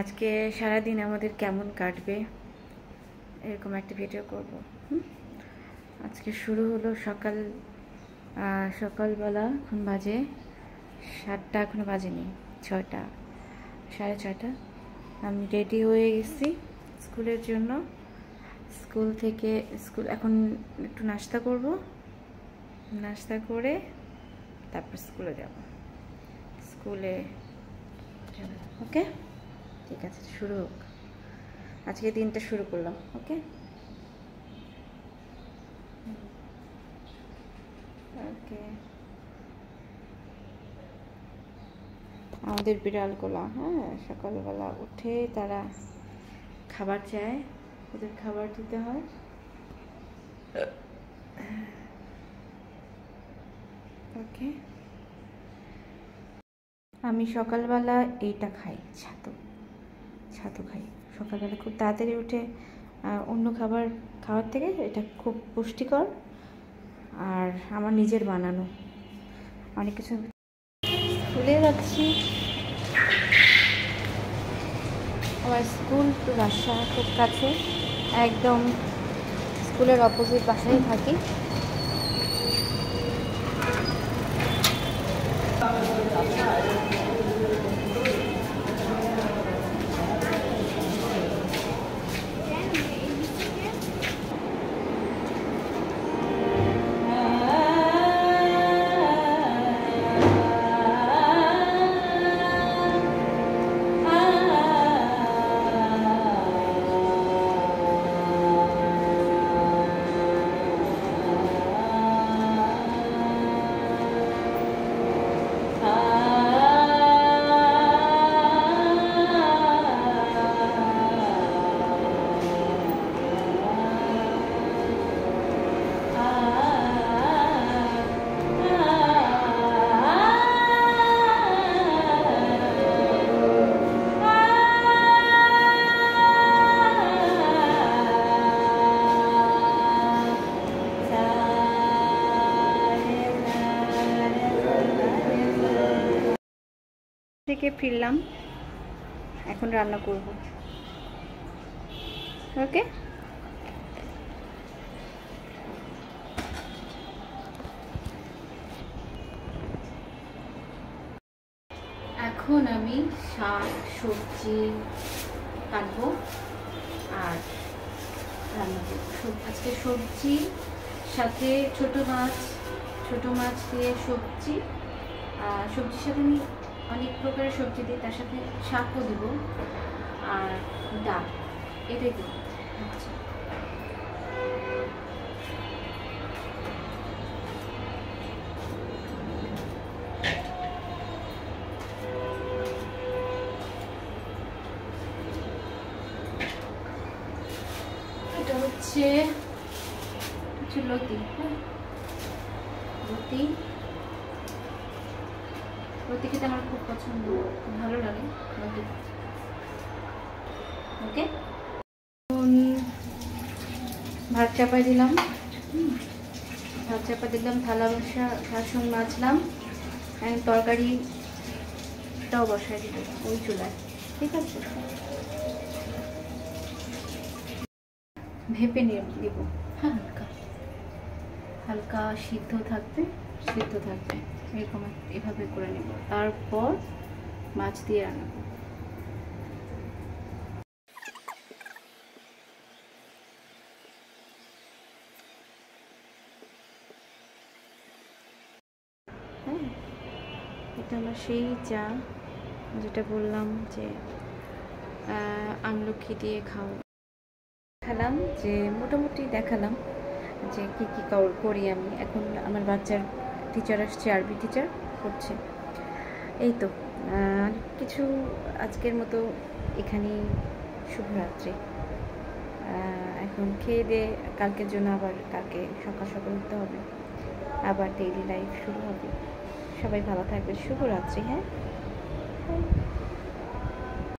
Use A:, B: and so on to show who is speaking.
A: আজকে সারা দিন আমাদের কেমন কাটবে এরকম একটা ভিডিও করব। আজকে শুরু হলো সকালবেলা। এখন বাজে 7টা, এখনো বাজেনি 6টা, 6:30। আমি রেডি হয়ে গেছি স্কুলের জন্য। স্কুল এখন একটু নাস্তা করব, নাস্তা করে তারপর স্কুলে যাব। ওকে, ঠিক আছে, শুরু হোক। আজকে দিনটা শুরু করলাম। ওকে ওকে। আমাদের বিড়ালগুলো সকালবেলা উঠে তারা খাবার চায়, ওদের খাবার দিতে হয়। ওকে, আমি সকালবেলা এইটা খাই, ছাতু খাই সকালবেলা। খুব তাড়াতাড়ি উঠে অন্য খাবার খাওয়ার থেকে এটা খুব পুষ্টিকর, আর আমার নিজের বানানো। অনেক কিছু স্কুলে যাচ্ছি। আমার স্কুল তো বাসা খুব কাছে, একদম স্কুলের অপোজিট বাসায় থাকি। থেকে ফিরলাম, এখন রান্না করব। ওকে, এখন আমি শাক সবজি কাটবো আর রান্না করবো। আজকে সবজি সাথে ছোট মাছ দিয়ে সবজি। সবজির সাথে আমি অনেক প্রকারের সবজি দিই, তার সাথে শাকও দিব আর ডাল, এটাই দিব। আচ্ছা, এটা হচ্ছে লতি। লতি খেতে আমার খুব পছন্দ, ভালো লাগে লতি। ওকে, ভাত চাপা দিলাম, থালা বাসন মাজলাম, তরকারিটাও বসাই দিল ওই চুলায়। ঠিক আছে, ভেপে নিয়ে দিব। হালকা সিদ্ধ থাকবে এরকম এভাবে করে নেব, তারপর মাছ দিয়ে রান্না করব। এটা আমার সেই চা, যেটা বললাম যে আমলকি দিয়ে দেখালাম, যে মোটামুটি দেখালাম যে কী করি আমি। এখন আমার বাচ্চার টিচার আসছে, আরবি টিচার করছে। এই তো কিছু। আজকের মতো এখানেই, শুভরাত্রি। এখন খেয়ে দিয়ে কালকের জন্য আবার কালকে সকাল উঠতে হবে, আবার ডেইলি লাইফ শুরু হবে। সবাই ভালো থাকবে, শুভরাত্রি। হ্যাঁ।